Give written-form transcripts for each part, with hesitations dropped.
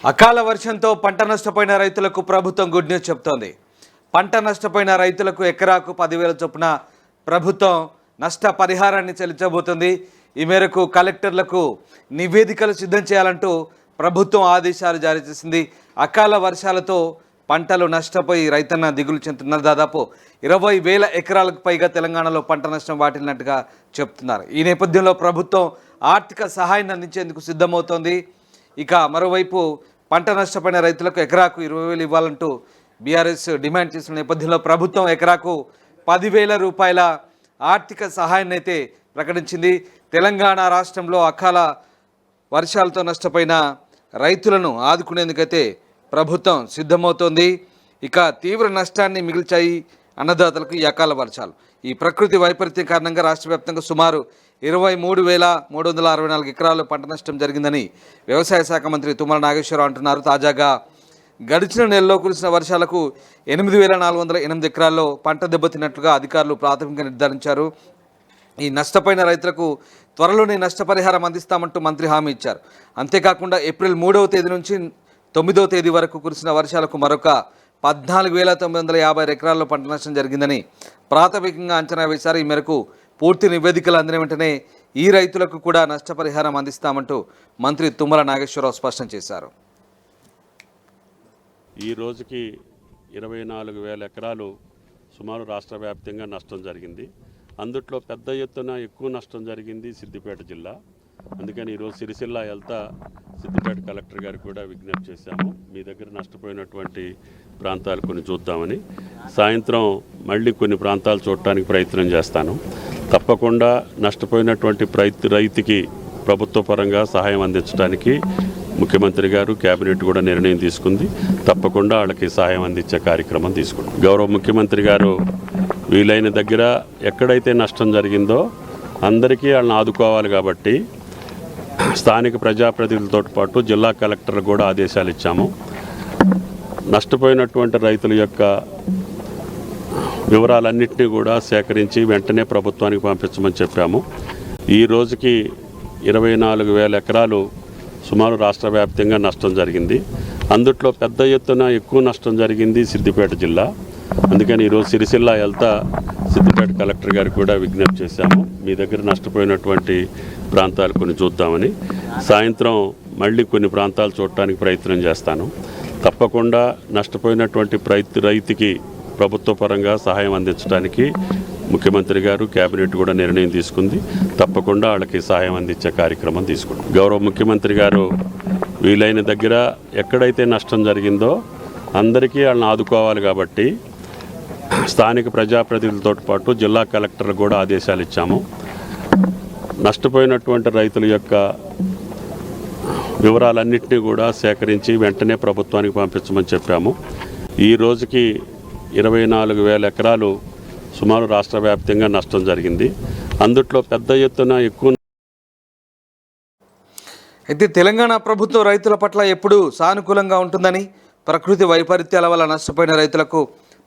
అకాల వర్షంతో పంట నష్టపోయిన రైతులకు ప్రభుత్వం గుడ్ న్యూస్ చెప్తోంది. పంట నష్టపోయిన రైతులకు ఎకరాకు 10,000 చొప్పున ప్రభుత్వం నష్ట పరిహారాన్ని చెల్లించబోతుంది. ఈ మేరకు కలెక్టర్లకు నివేదికలు సిద్ధం చేయాలంటూ ప్రభుత్వం ఆదేశాలు జారీ చేసింది. అకాల వర్షాలతో పంటలు నష్టపోయి రైతన్న దిగులు చెందుతున్నారు. దాదాపు 20,000 ఎకరాలకు పైగా తెలంగాణలో పంట నష్టం వాటిల్లినట్టుగా చెప్తున్నారు. ఈ నేపథ్యంలో ప్రభుత్వం ఆర్థిక సహాయాన్ని అందించేందుకు సిద్ధమవుతోంది. ఇక మరోవైపు పంట నష్టపోయిన రైతులకు ఎకరాకు 20,000 ఇవ్వాలంటూ బీఆర్ఎస్ డిమాండ్ చేసిన నేపథ్యంలో ప్రభుత్వం ఎకరాకు 10,000 రూపాయల ఆర్థిక సహాయాన్ని అయితే ప్రకటించింది. తెలంగాణ రాష్ట్రంలో అకాల వర్షాలతో నష్టపోయిన రైతులను ఆదుకునేందుకైతే ప్రభుత్వం సిద్ధమవుతోంది. ఇక తీవ్ర నష్టాన్ని మిగిల్చాయి అన్నదాతలకు ఈ అకాల వర్షాలు. ఈ ప్రకృతి వైపరీత్యం కారణంగా రాష్ట్ర వ్యాప్తంగా సుమారు 23,364 ఎకరాలు పంట నష్టం జరిగిందని వ్యవసాయ శాఖ మంత్రి తుమ్మల నాగేశ్వరరావు అంటున్నారు. తాజాగా గడిచిన నెలలో కురిసిన వర్షాలకు 8,408 ఎకరాల్లో పంట దెబ్బతిన్నట్లుగా అధికారులు ప్రాథమికంగా నిర్ధారించారు. ఈ నష్టపోయిన రైతులకు త్వరలోనే నష్టపరిహారం అందిస్తామంటూ మంత్రి హామీ ఇచ్చారు. అంతేకాకుండా ఏప్రిల్ 3వ తేదీ నుంచి 9వ తేదీ వరకు కురిసిన వర్షాలకు మరొక 14,950 ఎకరాల్లో పంట నష్టం జరిగిందని ప్రాథమికంగా అంచనా వేశారు. ఈ మేరకు పూర్తి నివేదికలు అందిన వెంటనే ఈ రైతులకు కూడా నష్టపరిహారం అందిస్తామంటూ మంత్రి తుమ్మల నాగేశ్వరరావు స్పష్టం చేశారు. ఈ రోజుకి 24,000 ఎకరాలు సుమారు రాష్ట్ర వ్యాప్తంగా నష్టం జరిగింది. అందుట్లో పెద్ద ఎత్తున ఎక్కువ నష్టం జరిగింది సిద్దిపేట జిల్లా. అందుకని ఈరోజు సిరిసిల్ల వెళ్తా సిద్దిపేట కలెక్టర్ గారికి కూడా విజ్ఞప్తి చేశాము. మీ దగ్గర నష్టపోయినటువంటి ప్రాంతాలు కొన్ని చూద్దామని. సాయంత్రం మళ్ళీ కొన్ని ప్రాంతాలు చూడటానికి ప్రయత్నం చేస్తాను. తప్పకుండా నష్టపోయినటువంటి రైతుకి ప్రభుత్వ పరంగా సహాయం అందించడానికి ముఖ్యమంత్రి గారు కేబినెట్ కూడా నిర్ణయం తీసుకుంది. తప్పకుండా వాళ్ళకి సహాయం అందించే కార్యక్రమం తీసుకుంటాం. గౌరవ ముఖ్యమంత్రి గారు వీలైన దగ్గర ఎక్కడైతే నష్టం జరిగిందో అందరికీ వాళ్ళని ఆదుకోవాలి కాబట్టి స్థానిక ప్రజాప్రతినిధులతో పాటు జిల్లా కలెక్టర్లకు కూడా ఆదేశాలు ఇచ్చాము. నష్టపోయినటువంటి రైతుల యొక్క వివరాలన్నింటినీ కూడా సేకరించి వెంటనే ప్రభుత్వానికి పంపించమని చెప్పాము. ఈ రోజుకి 24,000 ఎకరాలు సుమారు రాష్ట్ర వ్యాప్తంగా నష్టం జరిగింది. అందుట్లో పెద్ద ఎత్తున ఎక్కువ నష్టం జరిగింది సిద్దిపేట జిల్లా. అందుకని ఈరోజు సిరిసిల్ల వెళ్తా సిద్దిపేట కలెక్టర్ గారికి కూడా విజ్ఞప్తి చేశాము. మీ దగ్గర నష్టపోయినటువంటి ప్రాంతాలు కొన్ని చూద్దామని. సాయంత్రం మళ్ళీ కొన్ని ప్రాంతాలు చూడటానికి ప్రయత్నం చేస్తాను. తప్పకుండా నష్టపోయినటువంటి రైతుకి ప్రభుత్వ పరంగా సహాయం అందించడానికి ముఖ్యమంత్రి గారు కేబినెట్ కూడా నిర్ణయం తీసుకుంది. తప్పకుండా వాళ్ళకి సహాయం అందించే కార్యక్రమం తీసుకుంటాం. గౌరవ ముఖ్యమంత్రి గారు వీలైన దగ్గర ఎక్కడైతే నష్టం జరిగిందో అందరికీ వాళ్ళని ఆదుకోవాలి కాబట్టి స్థానిక ప్రజాప్రతినిధులతో పాటు జిల్లా కలెక్టర్లకు కూడా ఆదేశాలు ఇచ్చాము. నష్టపోయినటువంటి రైతుల యొక్క వివరాలన్నింటినీ కూడా సేకరించి వెంటనే ప్రభుత్వానికి పంపించమని చెప్పాము. ఈ రోజుకి 24,000 ఎకరాలు సుమారు రాష్ట్ర వ్యాప్తంగా నష్టం జరిగింది. అందుట్లో పెద్ద ఎత్తున ఎక్కువ. అయితే తెలంగాణ ప్రభుత్వం రైతుల పట్ల ఎప్పుడూ సానుకూలంగా ఉంటుందని, ప్రకృతి వైపరీత్యాల వల్ల నష్టపోయిన రైతులకు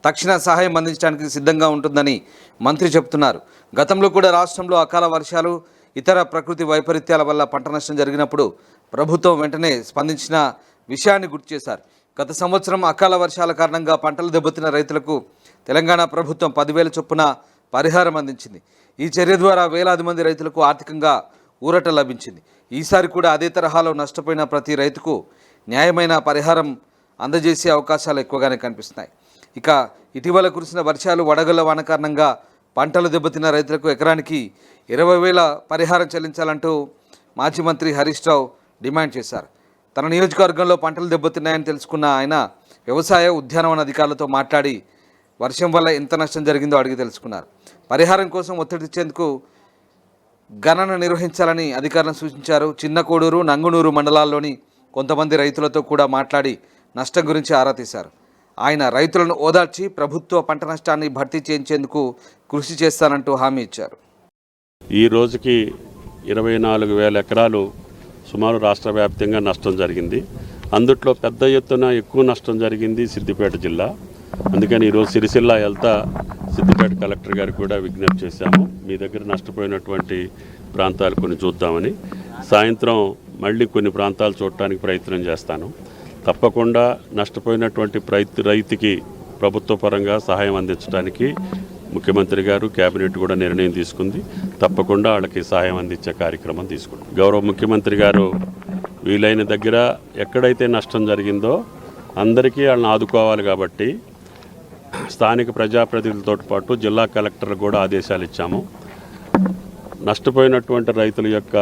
తక్షణ సహాయం అందించడానికి సిద్ధంగా ఉంటుందని మంత్రి చెబుతున్నారు. గతంలో కూడా రాష్ట్రంలో అకాల వర్షాలు, ఇతర ప్రకృతి వైపరీత్యాల వల్ల పంట నష్టం జరిగినప్పుడు ప్రభుత్వం వెంటనే స్పందించిన విషయాన్ని గుర్తు చేశారు. గత సంవత్సరం అకాల వర్షాల కారణంగా పంటలు దెబ్బతిన్న రైతులకు తెలంగాణ ప్రభుత్వం 10,000 చొప్పున పరిహారం అందించింది. ఈ చర్య ద్వారా వేలాది మంది రైతులకు ఆర్థికంగా ఊరట లభించింది. ఈసారి కూడా అదే తరహాలో నష్టపోయిన ప్రతి రైతుకు న్యాయమైన పరిహారం అందజేసే అవకాశాలు ఎక్కువగానే కనిపిస్తున్నాయి. ఇక ఇటీవల కురిసిన వర్షాలు, వడగళ్ల వాన కారణంగా పంటలు దెబ్బతిన్న రైతులకు ఎకరానికి 20,000 పరిహారం చెల్లించాలంటూ మాజీ మంత్రి హరీష్ రావు డిమాండ్ చేశారు. తన నియోజకవర్గంలో పంటలు దెబ్బతిన్నాయని తెలుసుకున్న ఆయన వ్యవసాయ ఉద్యానవన అధికారులతో మాట్లాడి వర్షం వల్ల ఎంత నష్టం జరిగిందో అడిగి తెలుసుకున్నారు. పరిహారం కోసం ఒత్తిడి తెచ్చేందుకు గణన నిర్వహించాలని అధికారులను సూచించారు. చిన్న కోడూరు, నంగునూరు మండలాల్లోని కొంతమంది రైతులతో కూడా మాట్లాడి నష్టం గురించి ఆరా తీశారు. ఆయన రైతులను ఓదార్చి ప్రభుత్వ పంట నష్టాన్ని భర్తీ చేయించేందుకు కృషి చేస్తానంటూ హామీ ఇచ్చారు. ఈ రోజుకి 24,000 ఎకరాలు సుమారు రాష్ట్ర వ్యాప్తంగా నష్టం జరిగింది. అందుట్లో పెద్ద ఎత్తున ఎక్కువ నష్టం జరిగింది సిద్దిపేట జిల్లా. అందుకని ఈరోజు సిరిసిల్ల వెళ్తా సిద్దిపేట కలెక్టర్ గారికి కూడా విజ్ఞప్తి చేశాము. మీ దగ్గర నష్టపోయినటువంటి ప్రాంతాలు కొన్ని చూద్దామని. సాయంత్రం మళ్ళీ కొన్ని ప్రాంతాలు చూడటానికి ప్రయత్నం చేస్తాను. తప్పకుండా నష్టపోయినటువంటి రైతుకి ప్రభుత్వ పరంగా సహాయం అందించడానికి ముఖ్యమంత్రి గారు కేబినెట్ కూడా నిర్ణయం తీసుకుంది. తప్పకుండా వాళ్ళకి సహాయం అందించే కార్యక్రమం తీసుకుంటాం. గౌరవ ముఖ్యమంత్రి గారు వీలైన దగ్గర ఎక్కడైతే నష్టం జరిగిందో అందరికీ వాళ్ళని ఆదుకోవాలి కాబట్టి స్థానిక ప్రజాప్రతినిధులతో పాటు జిల్లా కలెక్టర్లకు కూడా ఆదేశాలు ఇచ్చాము. నష్టపోయినటువంటి రైతుల యొక్క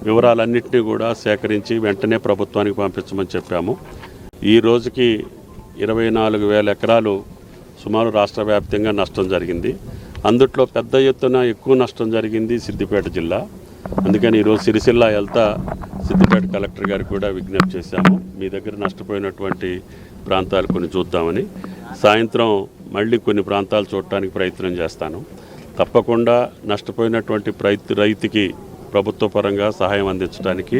వివరాలన్నింటినీ కూడా సేకరించి వెంటనే ప్రభుత్వానికి పంపించమని చెప్పాము. ఈ రోజుకి 24,000 ఎకరాలు సుమారు రాష్ట్ర వ్యాప్తంగా నష్టం జరిగింది. అందుట్లో పెద్ద ఎత్తున ఎక్కువ నష్టం జరిగింది సిద్దిపేట జిల్లా. అందుకని ఈరోజు సిరిసిల్ల వెళ్తా సిద్దిపేట కలెక్టర్ గారికి కూడా విజ్ఞప్తి చేశాము. మీ దగ్గర నష్టపోయినటువంటి ప్రాంతాలు కొన్ని చూద్దామని. సాయంత్రం మళ్ళీ కొన్ని ప్రాంతాలు చూడటానికి ప్రయత్నం చేస్తాను. తప్పకుండా నష్టపోయినటువంటి రైతుకి ప్రభుత్వ పరంగా సహాయం అందించడానికి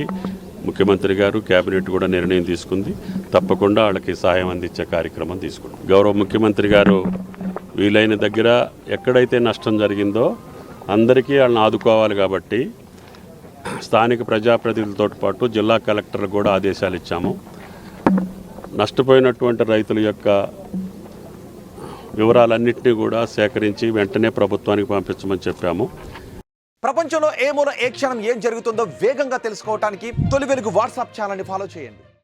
ముఖ్యమంత్రి గారు కేబినెట్ కూడా నిర్ణయం తీసుకుంది. తప్పకుండా వాళ్ళకి సహాయం అందించే కార్యక్రమం తీసుకుంటాం. గౌరవ ముఖ్యమంత్రి గారు వీలైన దగ్గర ఎక్కడైతే నష్టం జరిగిందో అందరికీ వాళ్ళని ఆదుకోవాలి కాబట్టి స్థానిక ప్రజాప్రతినిధులతో పాటు జిల్లా కలెక్టర్లకు కూడా ఆదేశాలు ఇచ్చాము. నష్టపోయినటువంటి రైతుల యొక్క వివరాలన్నింటినీ కూడా సేకరించి వెంటనే ప్రభుత్వానికి పంపించమని చెప్పాము. ప్రపంచంలో ఏ మూల ఏ క్షణం ఏం జరుగుతుందో వేగంగా తెలుసుకోవడానికి తొలి వెలుగు వాట్సాప్ ఛానల్ని ఫాలో చేయండి.